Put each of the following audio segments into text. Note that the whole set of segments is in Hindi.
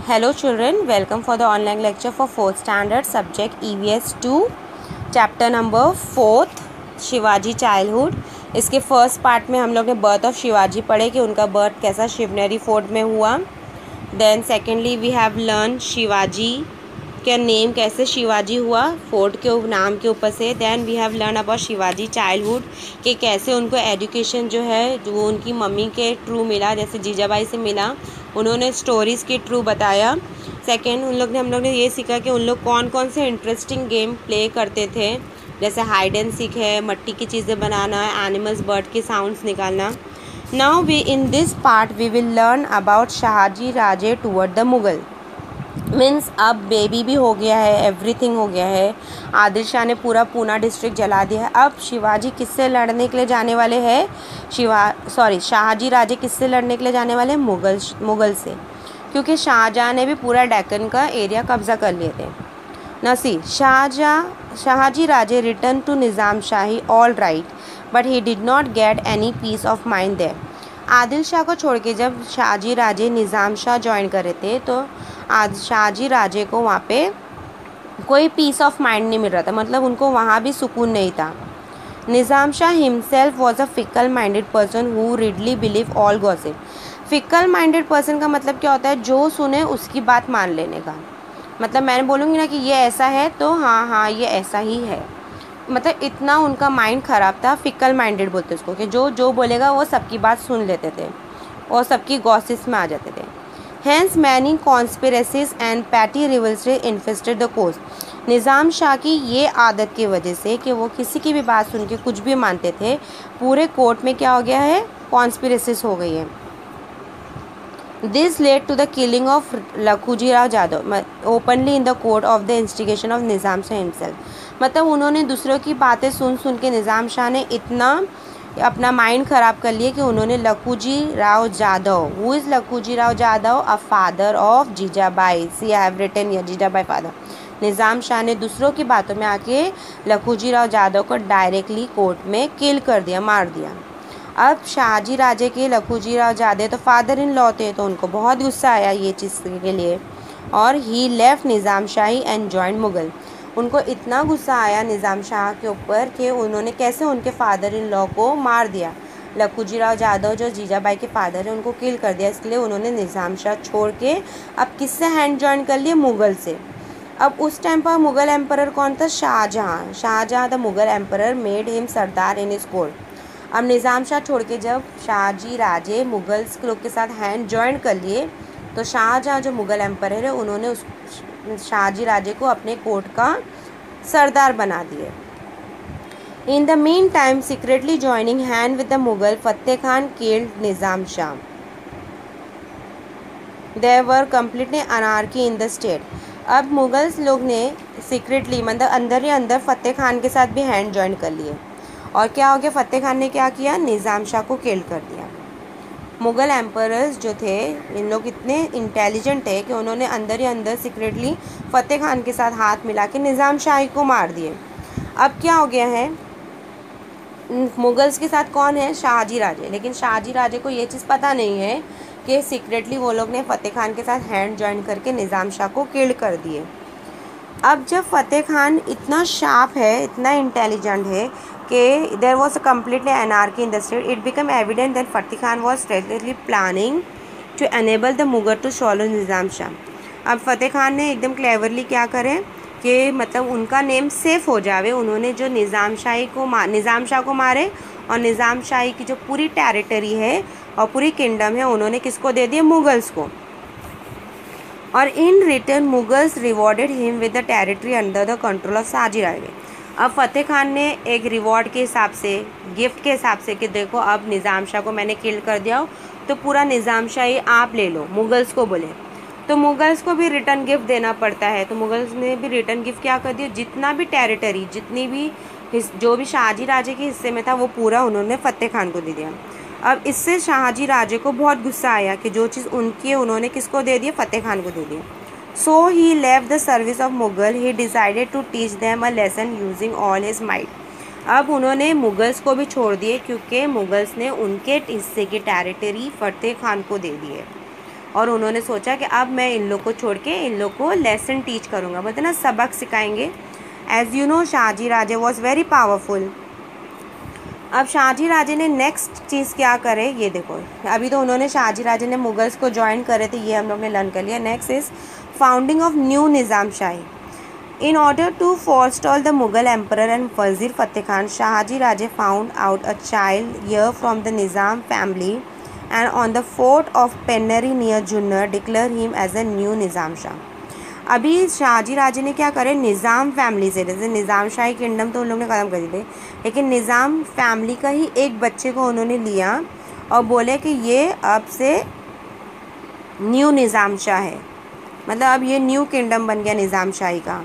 Hello children, welcome for the online lecture for 4th standard subject EVS 2 chapter number 4th Shivaji childhood. इसके फर्स्ट पार्ट में हम लोग ने बर्थ ऑफ शिवाजी पढ़े कि उनका बर्थ कैसा शिवनेरी फोर्ट में हुआ। Then secondly we have learn Shivaji का नेम कैसे शिवाजी हुआ फोर्ट के नाम के ऊपर से। Then we have learn about Shivaji childhood कि कैसे उनको एजुकेशन जो है वो उनकी मम्मी के थ्रू मिला, जैसे जीजाबाई से मिला, उन्होंने स्टोरीज़ के थ्रू बताया। सेकेंड हम लोग ने ये सीखा कि उन लोग कौन कौन से इंटरेस्टिंग गेम प्ले करते थे, जैसे हाइड एंड सीक है, मट्टी की चीज़ें बनाना, एनिमल्स बर्ड के साउंड्स निकालना। Now we in this part we will learn about Shahaji Raje toward the Mughal. Means अब बेबी भी हो गया है, एवरीथिंग हो गया है। आदिल शाह ने पूरा पूना डिस्ट्रिक्ट जला दिया है। अब शिवाजी किससे लड़ने के लिए जाने वाले हैं? शाहजी राजे किससे लड़ने के लिए जाने वाले हैं? मुग़ल से, क्योंकि शाहजहाँ ने भी पूरा डेक्कन का एरिया कब्जा कर लिए थे। नसी Shahaji Raje return to Nizam Shahi all right, but he did not get any peace of mind there. Adil Shah को छोड़ के जब शाहजी राजे निज़ाम शाह ज्वाइन करे थे तो शाहजी राजे को वहाँ पे कोई पीस ऑफ माइंड नहीं मिल रहा था, मतलब उनको वहाँ भी सुकून नहीं था। Nizam Shah himself was a fickle minded person who readily believe all gossip. Fickle minded person का मतलब क्या होता है? जो सुने उसकी बात मान लेने का। मतलब मैंने बोलूँगी ना कि ये ऐसा है तो हाँ ये ऐसा ही है, मतलब इतना उनका माइंड ख़राब था। फिकल माइंडेड बोलते उसको कि जो बोलेगा वो सबकी बात सुन लेते थे और सबकी गॉसिप्स में आ जाते थे। Hence many conspiracies and petty rivalry infested the coast। निज़ाम शाह की ये आदत की वजह से कि वो किसी की भी बात सुन के कुछ भी मानते थे, पूरे कोर्ट में क्या हो गया है? कॉन्स्पिरेसीज हो गई है। This led to the killing of लखूजी Rao Jadhav openly in the court of the instigation of Nizam Shah himself। मतलब उन्होंने दूसरों की बातें सुन के निज़ाम शाह ने इतना अपना माइंड ख़राब कर लिए कि उन्होंने Lakhuji Rao Jadhav, who is Lakhuji Rao Jadhav? A father of Jijabai. See I have written here Jijabai father. Nizam Shah ने दूसरों की बातों में आके लखूजी राव जाधव को डायरेक्टली कोर्ट में किल कर दिया, मार दिया। अब शाहजी राजे के लखूजी राव जाधव तो फादर इन लॉ थे, तो उनको बहुत गुस्सा आया ये चीज़ के लिए, और he left Nizam Shahi and joined Mughal. उनको इतना गुस्सा आया निज़ाम शाह के ऊपर कि उन्होंने कैसे उनके फादर इन लॉ को मार दिया। लखूजी राव जाधव जो जीजाबाई के फादर हैं उनको किल कर दिया, इसलिए उन्होंने निज़ाम शाह छोड़ के अब किससे हैंड जॉइन कर लिए? मुग़ल से। अब उस टाइम पर मुग़ल एम्परर कौन था? Shahjahan the Mughal emperor made him sardar in his court. अब निज़ाम शाह छोड़ के जब शाहजी राजे मुग़ल्स लोग के साथ हैंड जॉइन कर लिए तो शाहजहाँ जो मुग़ल एम्परर है उन्होंने उस शाहजी राजे को अपने कोर्ट का सरदार बना दिए। In the mean time secretly joining hand with the Mughal, Fateh Khan killed Nizam Shah. There were completely anarchy in the state. अब मुग़ल्स लोग ने सीक्रेटली मतलब अंदर ही अंदर फतेह खान के साथ भी हैंड जॉइन कर लिए, और क्या हो गया? फतेह खान ने क्या किया? निज़ाम शाह को किल कर दिया। मुग़ल एम्परर्स जो थे इन लोग इतने इंटेलिजेंट थे कि उन्होंने अंदर ही अंदर सीक्रेटली फतेह खान के साथ हाथ मिला के निज़ाम शाही को मार दिए। अब क्या हो गया है? मुग़ल्स के साथ कौन है? शाहजी राजे। लेकिन शाहजी राजे को ये चीज़ पता नहीं है कि सीक्रेटली वो लोग ने फतेह खान के साथ हैंड जॉइन करके निज़ाम शाह को किल कर दिए। अब जब फतेह खान इतना शार्प है, इतना इंटेलिजेंट है कि there was a completely anarchy in the state, it become evident that Fateh Khan was strategically planning to enable the Mughal to swallow Nizam Shah. अब फतेह खान ने एकदम क्लेवरली क्या करें कि मतलब उनका नेम सेफ हो जावे, उन्होंने जो निज़ाम शाह को मारे और निज़ाम शाही की जो पूरी टेरिटरी है और पूरी किंगडम है उन्होंने किसको दे दिए? मुग़ल्स को। और in return Mughals rewarded him with the territory under the control of Shahaji Raje. अब फतेह खान ने एक रिवॉर्ड के हिसाब से, गिफ्ट के हिसाब से कि देखो अब निज़ाम शाह को मैंने किल कर दिया हो तो पूरा निज़ाम शाही आप ले लो, मुग़ल्स को बोले। तो मुग़ल्स को भी रिटर्न गिफ्ट देना पड़ता है, तो मुग़ल्स ने भी रिटर्न गिफ्ट क्या कर दिया? जितना भी टेरिटरी, जितनी भी जो भी शाहजी राजे के हिस्से में था वो पूरा उन्होंने फतेह खान को दे दिया। अब इससे शाहजी राजे को बहुत गुस्सा आया कि जो चीज़ उनकी है उन्होंने किसको दे दिया? फतेह खान को दे दिया। So he left the service of Mughal, he decided to teach them a lesson using all his might. अब उन्होंने मुग़ल्स को भी छोड़ दिए क्योंकि मुग़ल्स ने उनके हिस्से की टेरिटरी फतेह खान को दे दी है और उन्होंने सोचा कि अब मैं इन लोग को छोड़ के इन लोग को लेसन टीच करूँगा, बोलते ना सबक सिखाएंगे। As you know Shahaji Raje was very powerful. अब शाहजी राजे ने नेक्स्ट चीज़ क्या करे ये देखो। अभी तो उन्होंने शाहजी राजे ने मुगल्स को ज्वाइन करे थे, ये हम लोग ने लर्न कर लिया। Next is founding of new Nizam shahi. In order to forestall the Mughal emperor and Wazir Fateh Khan, Shahaji Raje found out a child heir from the Nizam family and on the fort of Penneri near Junnar declared him as a new Nizam Shah. अभी शाहजी राजे ने क्या करे, निज़ाम फैमिली से, जैसे निज़ाम शाही किंगडम तो उन लोगों ने ख़त्म कर दिए थे, लेकिन निज़ाम फैमिली का ही एक बच्चे को उन्होंने लिया और बोले कि ये अब से न्यू निज़ाम शाह है, मतलब अब ये न्यू किंगडम बन गया निज़ाम शाही का।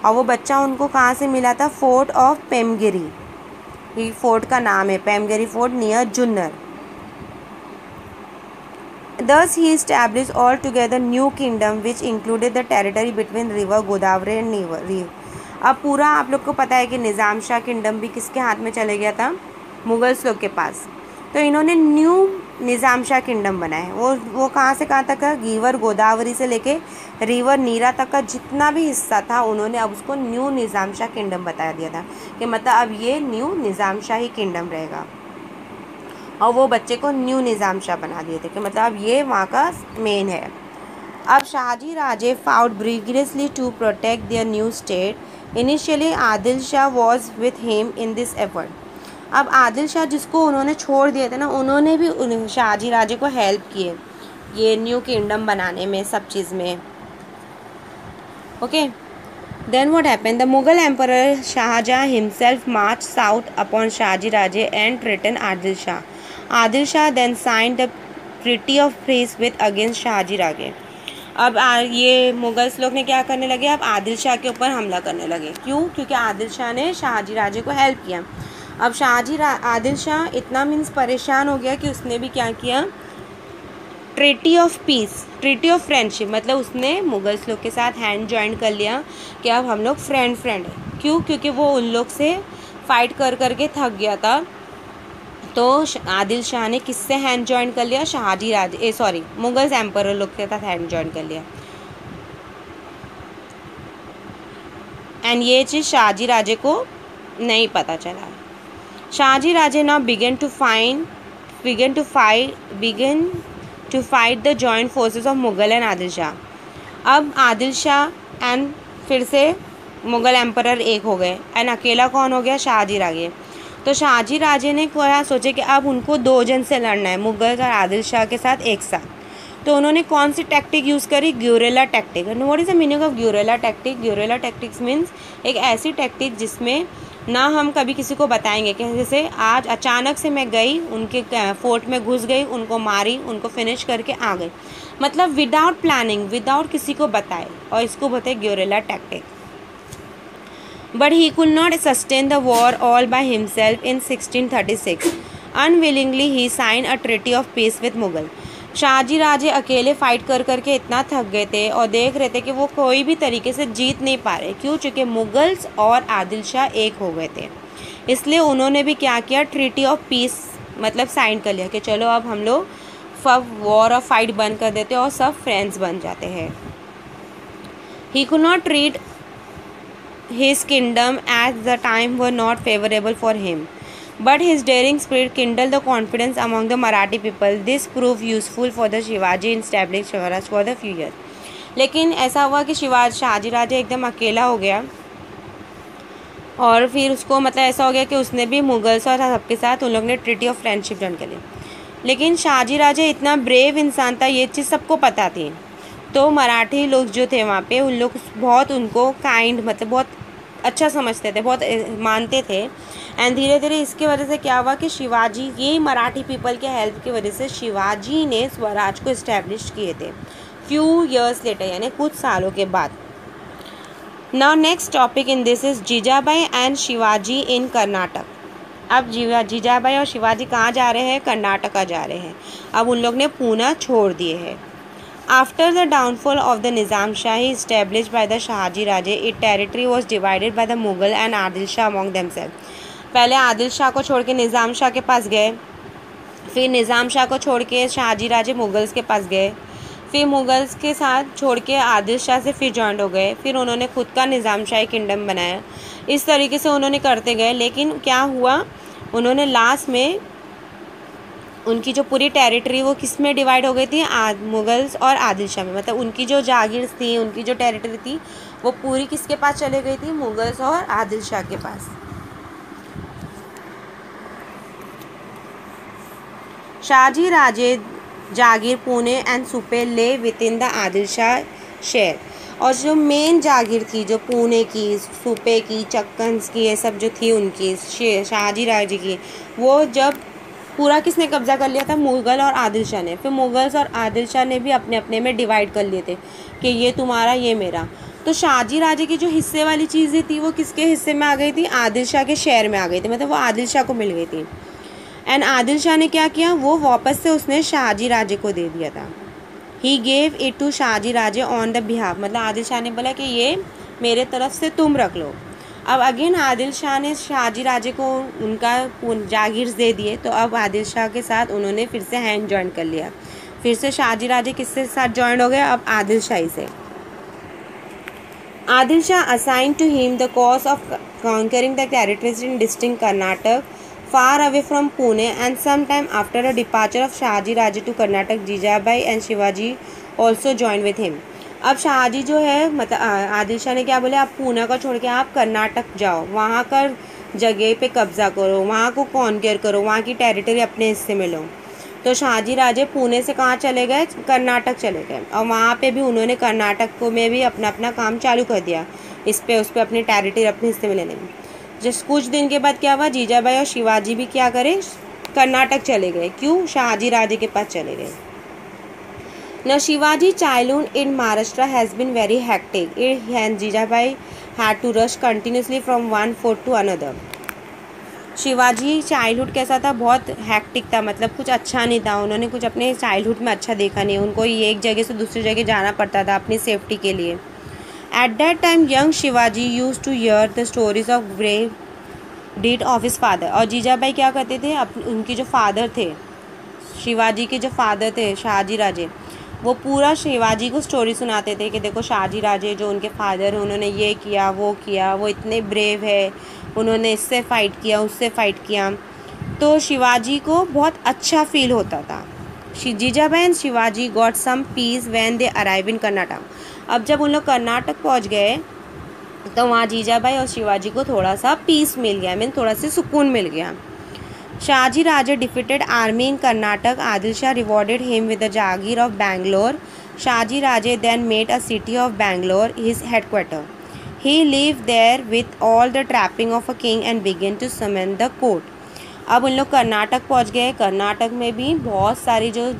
और वो बच्चा उनको कहाँ से मिला था, फोर्ट ऑफ पेमगिरी, ये फोर्ट का नाम है, Pemgiri fort near Junnar. Thus he established altogether new kingdom which included the territory between river Godavari and नीवर। अब पूरा आप लोग को पता है कि निज़ाम शाह किंगडम भी किसके हाथ में चले गया था, मुगल्स लोग के पास। तो इन्होंने न्यू निज़ाम शाह किंगडम बनाए। वो कहाँ से कहाँ तक का, रिवर गोदावरी से लेके रिवर नीरा तक का जितना भी हिस्सा था उन्होंने अब उसको न्यू निज़ाम शाह किंगडम बता दिया था कि मतलब अब ये न्यू निज़ाम शाही किंगडम रहेगा। और वो बच्चे को न्यू निज़ाम शाह बना दिए थे कि मतलब अब ये वहाँ का मेन है। अब Shahaji Raje fought rigorously to protect their new state. Initially Adil Shah was with him in this effort. अब आदिल शाह जिसको उन्होंने छोड़ दिए थे ना, उन्होंने भी शाहजी राजे को हेल्प किए ये न्यू किंगडम बनाने में, सब चीज़ में। Okay, then what happened, the Mughal emperor Shahjahan himself march south upon Shahaji Raje and threaten Adil Shah. Adil Shah then sign the treaty of peace with against Shahaji Raje. अब ये मुगल्स लोग ने क्या करने लगे, अब आदिल शाह के ऊपर हमला करने लगे। क्यों? क्योंकि आदिल शाह ने शाहजी राजे को हेल्प किया। अब आदिल शाह इतना मीन्स परेशान हो गया कि उसने भी क्या किया, treaty of piece, treaty of friendship, मतलब उसने मुगल्स लोग के साथ हैंड जॉइन कर लिया कि अब हम लोग फ्रेंड हैं। क्यों? क्योंकि वो उन लोग से फाइट कर करके थक गया था। तो आदिल शाह ने किससे हैंड जॉइन कर लिया, शाहजी राजे मुगल्स एम्परर लोग के साथ हैंड जॉइन कर लिया। एंड ये चीज़ शाहजी राजे को नहीं पता चला। शाहजी राजे now began to fight the joint forces of Mughal and Adil Shah. अब आदिल शाह एंड फिर से मुगल एम्परर एक हो गए एंड अकेला कौन हो गया, शाहजी राजे। तो शाहजी राजे ने क्या सोचे कि अब उनको दो जन से लड़ना है, मुगल और आदिल शाह के साथ एक साथ। तो उन्होंने कौन सी टैक्टिक यूज़ करी, guerrilla tactic. What is the meaning of guerrilla tactic? Guerrilla tactics means एक ऐसी टैक्टिक जिसमें ना हम कभी किसी को बताएंगे कि जैसे आज अचानक से मैं गई उनके फोर्ट में घुस गई, उनको मारी, उनको फिनिश करके आ गई, मतलब विदाउट प्लानिंग, विदाउट किसी को बताए, और इसको बोलते हैं guerrilla tactic. But he could not sustain the war all by himself in 1636। Unwillingly he sign a treaty of peace with Mughal. Shahaji Raje अकेले फाइट कर करके इतना थक गए थे और देख रहे थे कि वो कोई भी तरीके से जीत नहीं पा रहे। क्यों? चूँकि मुगल्स और आदिल शाह एक हो गए थे, इसलिए उन्होंने भी क्या किया, ट्रीटी ऑफ पीस मतलब साइन कर लिया कि चलो अब हम लोग सब वॉर और फाइट बंद कर देते हैं और सब फ्रेंड्स बन जाते हैं। ही could not treat his kingdom at the time were not favourable for him, but his daring spirit kindled the confidence among the Marathi people. This proved useful for the Shivaji in establishing Swaraj for the few years. लेकिन ऐसा हुआ कि शाहजी राजे एकदम अकेला हो गया और फिर उसको मतलब ऐसा हो गया कि उसने भी मुगल्स और सबके साथ उन लोग ने ट्रीटी ऑफ फ्रेंडशिप डन कर ली। लेकिन शाहजी राजे इतना ब्रेव इंसान था, ये चीज़ सबको पता थी। तो मराठी लोग जो थे वहाँ पे, उन लोग बहुत उनको काइंड मतलब बहुत अच्छा समझते थे, बहुत मानते थे। एंड धीरे धीरे इसके वजह से क्या हुआ कि शिवाजी, ये मराठी पीपल के हेल्प की वजह से शिवाजी ने स्वराज को इस्टेब्लिश किए थे फ्यू ईयर्स लेटर, यानी कुछ सालों के बाद। Now next topic in this is Jijabai and Shivaji in Karnataka. अब जीजाबाई और शिवाजी कहाँ जा रहे हैं, कर्नाटका जा रहे हैं। अब उन लोग ने पूना छोड़ दिए हैं। After the downfall of the Nizam Shahi established by the Shahaji Raje, its territory was divided by the Mughal and Adil Shah among themselves. पहले आदिल शाह को छोड़ के निज़ाम शाह के पास गए, फिर निज़ाम शाह को छोड़ के शाहजी राजे मुगल्स के पास गए, फिर मुग़ल्स के साथ छोड़ के आदिल शाह से फिर जॉइंट हो गए। फिर उन्होंने खुद का निज़ाम शाही किंगडम बनाया। इस तरीके से उन्होंने करते गए, लेकिन क्या हुआ, उन्होंने लास्ट में उनकी जो पूरी टेरिटरी वो किस में डिवाइड हो गई थी, मुग़ल्स और आदिल शाह में। मतलब उनकी जो जागीर थी, उनकी जो टेरिटरी थी, वो पूरी किसके पास चले गई थी, मुग़ल्स और आदिल शाह के पास। Shahaji Raje jagir Pune and Supe lay within the Adil Shah share. और जो मेन जागीर थी, जो पुणे की, सुपे की, चक्कन्स की, ये सब जो थी उनकी शाहजी राजे की, वो जब पूरा किसने कब्जा कर लिया था, मुग़ल और आदिल शाह ने। फिर मुग़ल्स और आदिल शाह ने भी अपने अपने में डिवाइड कर लिए थे कि ये तुम्हारा, ये मेरा। तो शाहजी राजे की जो हिस्से वाली चीज़ें थी वो किसके हिस्से में आ गई थी, आदिल शाह के शेयर में आ गई थी, मतलब वो आदिल शाह को मिल गई थी। एंड आदिल शाह ने क्या किया, वो वापस से उसने शाहजी राजे को दे दिया था। He gave it to Shahaji Raje on the behalf, मतलब आदिल शाह ने बोला कि ये मेरे तरफ से तुम रख लो। अब अगेन आदिल शाह ने शाहजी राजे को उनका जागीर दे दिए, तो अब आदिल शाह के साथ उन्होंने फिर से हैंड जॉइन कर लिया। फिर से शाहजी राजे किसके साथ जॉइन हो गए, अब आदिल शाही से। Adil Shah assign to him the cause of conquering the territories in district Karnataka far away from Pune, and sometime after the departure of Shahaji Raje to Karnataka, Jijabai and Shivaji also joined with him. अब शाहजी जो है, मतलब आदिल शाह ने क्या बोले, आप पूना को छोड़ के आप कर्नाटक जाओ, वहाँ का जगह पे कब्ज़ा करो, वहाँ को कॉन्कर करो, वहाँ की टेरिटरी अपने हिस्से में लो। तो शाहजी राजे पुणे से कहाँ चले गए, कर्नाटक चले गए, और वहाँ पे भी उन्होंने कर्नाटक को में भी अपना अपना काम चालू कर दिया, इस पे उस पर अपनी टेरिटरी अपने हिस्से में लेने में। जस्ट कुछ दिन के बाद क्या हुआ, जीजाबाई और शिवाजी भी क्या करें, कर्नाटक चले गए। क्यों, शाहजी राजे के पास चले गए। Now Shivaji childhood in Maharashtra has been very hectic. And Jijabai had to rush continuously from one fort to another. Shivaji childhood कैसा था, बहुत हैक्टिक था, मतलब कुछ अच्छा नहीं था। उन्होंने कुछ अपने चाइल्डहुड में अच्छा देखा नहीं, उनको ये एक जगह से दूसरी जगह जाना पड़ता था अपनी सेफ्टी के लिए। At that time young Shivaji use to hear the stories of brave deed of his father. और जीजाबाई क्या करते थे, उनके जो फादर थे, शिवाजी के जो फादर थे शाहजी राजे, वो पूरा शिवाजी को स्टोरी सुनाते थे कि देखो शाहजी राजे जो उनके फादर हैं, उन्होंने ये किया, वो इतने ब्रेव है, उन्होंने इससे फ़ाइट किया, उससे फ़ाइट किया। तो शिवाजी को बहुत अच्छा फील होता था। Jijabai and Shivaji got some peace when they arrive in Karnataka. अब जब उन लोग कर्नाटक पहुंच गए तो वहाँ जीजाबाई और शिवाजी को थोड़ा सा पीस मिल गया, मीन थोड़ा सा सुकून मिल गया। Shahaji Raje defeated army in Karnataka. Adil Shah rewarded him with the Jagir of Bangalore. Shahaji Raje then made a city of Bangalore his headquarters. He lived there with all the trapping of a king and began to summon the court. अब उन लोग कर्नाटक पहुंच गए। कर्नाटक में भी बहुत सारी जो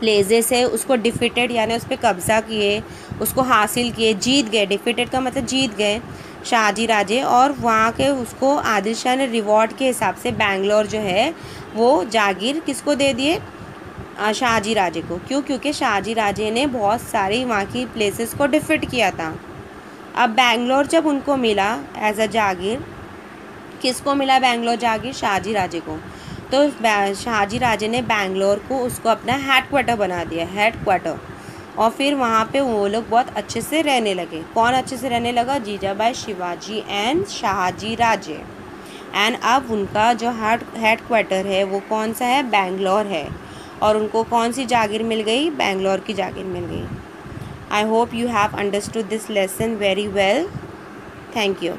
प्लेसेस है उसको डिफीटेड, यानी उस पर कब्ज़ा किए, उसको हासिल किए, जीत गए। डिफीटेड का मतलब जीत गए शाहजी राजे, और वहाँ के उसको आदिल शाह ने रिवॉर्ड के हिसाब से बैंगलोर जो है वो जागीर किसको दे दिए, शाहजी राजे को। क्यों, क्योंकि शाहजी राजे ने बहुत सारी वहाँ की प्लेसेस को डिफीट किया था। अब बैंगलोर जब उनको मिला एज अ जागीर, किसको मिला बैंगलोर जागीर, शाहजी राजे को। तो शाहजी राजे ने बैंगलोर को उसको अपना हेडक्वार्टर बना दिया, हेडक्वार्टर। और फिर वहाँ पे वो लोग बहुत अच्छे से रहने लगे। कौन अच्छे से रहने लगा, जीजाबाई, शिवाजी एंड शाहजी राजे। एंड अब उनका जो हेडक्वार्टर है वो कौन सा है, बैंगलोर है। और उनको कौन सी जागीर मिल गई, बैंगलोर की जागीर मिल गई। I hope you have understood this lesson very well. Thank you.